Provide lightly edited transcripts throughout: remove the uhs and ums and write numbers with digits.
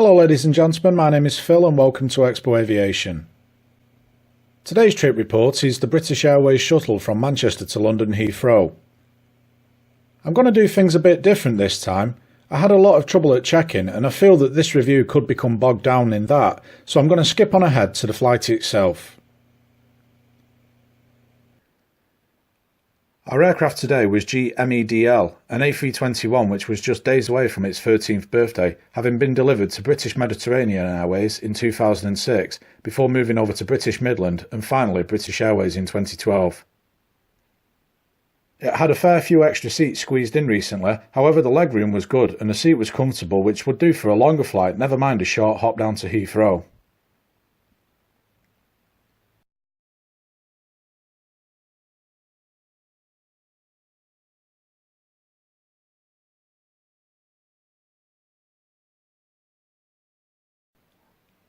Hello ladies and gentlemen, my name is Phil and welcome to Expo Aviation. Today's trip report is the British Airways Shuttle from Manchester to London Heathrow. I'm going to do things a bit different this time. I had a lot of trouble at check-in and I feel that this review could become bogged down in that, so I'm going to skip on ahead to the flight itself. Our aircraft today was G-MEDL, an A321 which was just days away from its 13th birthday, having been delivered to British Mediterranean Airways in 2006 before moving over to British Midland and finally British Airways in 2012. It had a fair few extra seats squeezed in recently, however the legroom was good and the seat was comfortable, which would do for a longer flight, never mind a short hop down to Heathrow.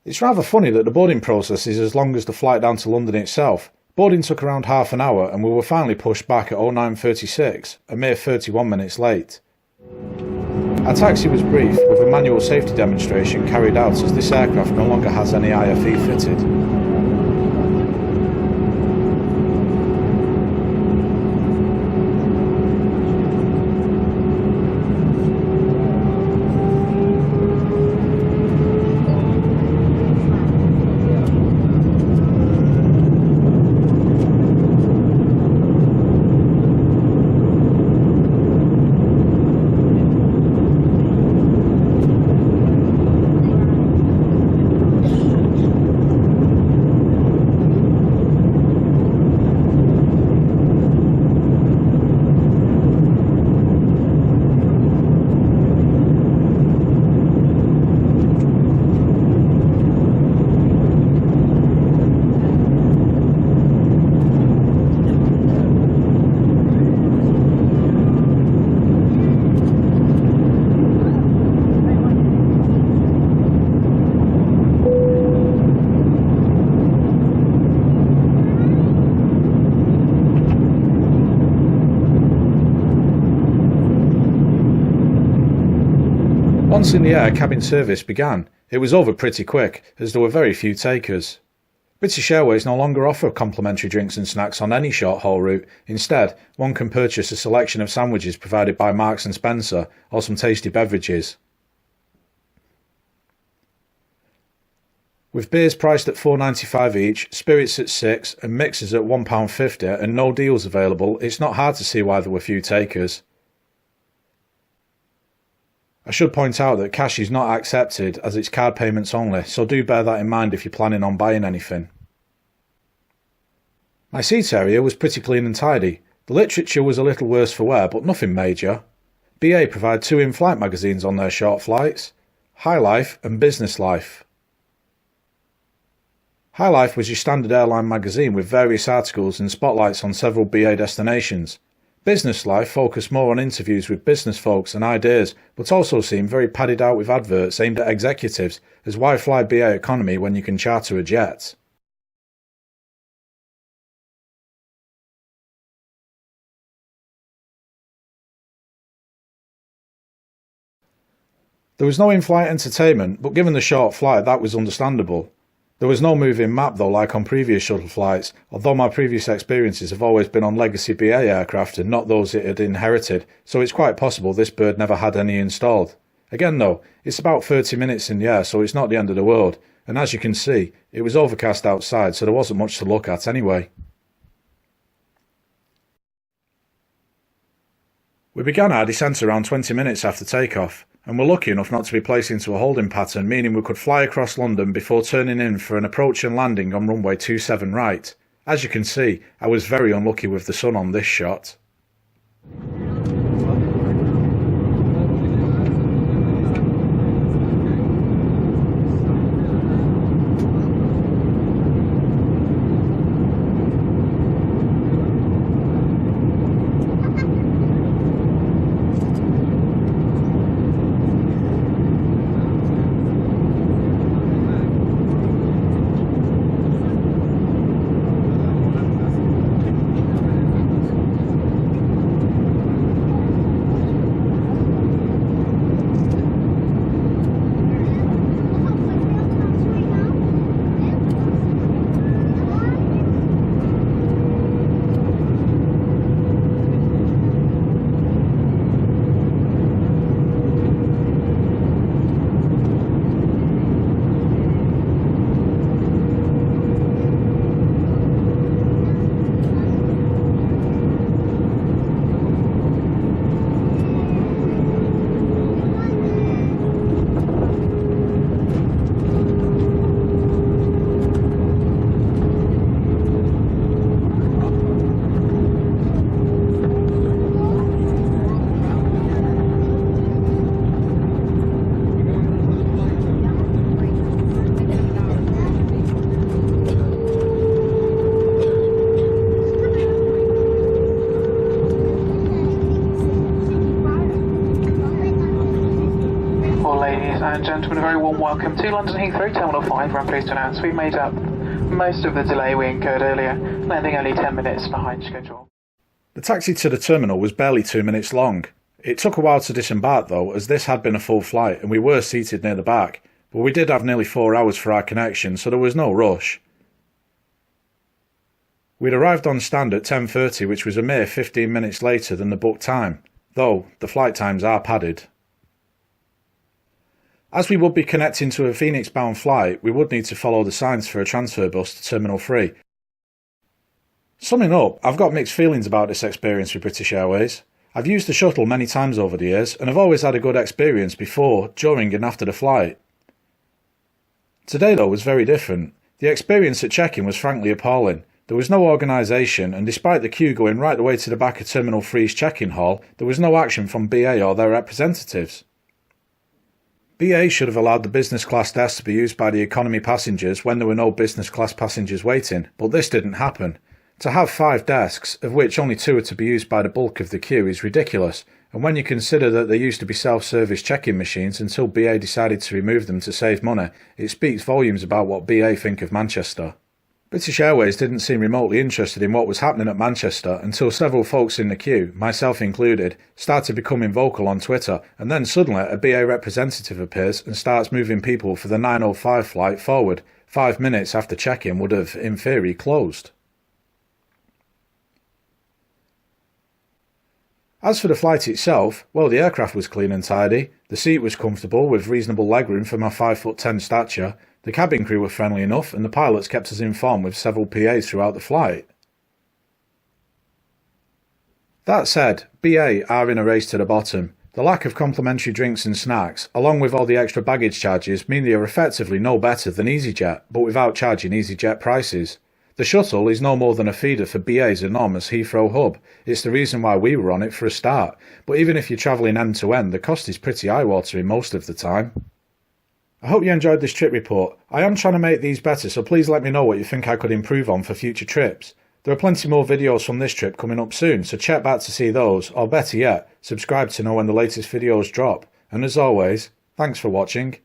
It's rather funny that the boarding process is as long as the flight down to London itself. Boarding took around half an hour and we were finally pushed back at 09:36, a mere 31 minutes late. Our taxi was brief, with a manual safety demonstration carried out as this aircraft no longer has any IFE fitted. Once in the air, cabin service began. It was over pretty quick, as there were very few takers. British Airways no longer offer complimentary drinks and snacks on any short-haul route. Instead, one can purchase a selection of sandwiches provided by Marks & Spencer, or some tasty beverages. With beers priced at £4.95 each, spirits at £6 and mixers at £1.50 and no deals available, it's not hard to see why there were few takers. I should point out that cash is not accepted as it's card payments only, so do bear that in mind if you're planning on buying anything. My seat area was pretty clean and tidy. The literature was a little worse for wear, but nothing major. BA provide 2 in-flight magazines on their short flights, High Life and Business Life. High Life was your standard airline magazine with various articles and spotlights on several BA destinations. Business Life focused more on interviews with business folks and ideas, but also seemed very padded out with adverts aimed at executives, as why fly BA economy when you can charter a jet? There was no in-flight entertainment, but given the short flight that was understandable. There was no moving map though like on previous shuttle flights, although my previous experiences have always been on legacy BA aircraft and not those it had inherited, so it's quite possible this bird never had any installed. Again though, it's about 30 minutes in the air, so it's not the end of the world, and as you can see, it was overcast outside, so there wasn't much to look at anyway. We began our descent around 20 minutes after takeoff, and were lucky enough not to be placed into a holding pattern, meaning we could fly across London before turning in for an approach and landing on runway 27 right. As you can see, I was very unlucky with the sun on this shot. and gentlemen, a very warm welcome to London Heathrow, Terminal 5, where I'm pleased to announce we've made up most of the delay we incurred earlier, landing only 10 minutes behind schedule. The taxi to the terminal was barely 2 minutes long. It took a while to disembark though, as this had been a full flight and we were seated near the back, but we did have nearly 4 hours for our connection, so there was no rush. We'd arrived on stand at 10:30, which was a mere 15 minutes later than the booked time, though the flight times are padded. As we would be connecting to a Phoenix-bound flight, we would need to follow the signs for a transfer bus to Terminal 3. Summing up, I've got mixed feelings about this experience with British Airways. I've used the shuttle many times over the years, and I've always had a good experience before, during and after the flight. Today though was very different. The experience at check-in was frankly appalling. There was no organisation, and despite the queue going right the way to the back of Terminal 3's check-in hall, there was no action from BA or their representatives. BA should have allowed the business class desks to be used by the economy passengers when there were no business class passengers waiting, but this didn't happen. To have 5 desks, of which only 2 are to be used by the bulk of the queue, is ridiculous, and when you consider that there used to be self-service check-in machines until BA decided to remove them to save money, it speaks volumes about what BA think of Manchester. British Airways didn't seem remotely interested in what was happening at Manchester until several folks in the queue, myself included, started becoming vocal on Twitter, and then suddenly a BA representative appears and starts moving people for the 9:05 flight forward, 5 minutes after check-in would have, in theory, closed. As for the flight itself, well, the aircraft was clean and tidy, the seat was comfortable with reasonable legroom for my 5'10" stature, the cabin crew were friendly enough, and the pilots kept us informed with several PAs throughout the flight. That said, BA are in a race to the bottom. The lack of complimentary drinks and snacks, along with all the extra baggage charges, mean they are effectively no better than EasyJet, but without charging EasyJet prices. The Shuttle is no more than a feeder for BA's enormous Heathrow hub. It's the reason why we were on it for a start, but even if you're travelling end to end, the cost is pretty eye-watering most of the time. I hope you enjoyed this trip report. I am trying to make these better, so please let me know what you think I could improve on for future trips. There are plenty more videos from this trip coming up soon, so check back to see those, or better yet, subscribe to know when the latest videos drop. And as always, thanks for watching.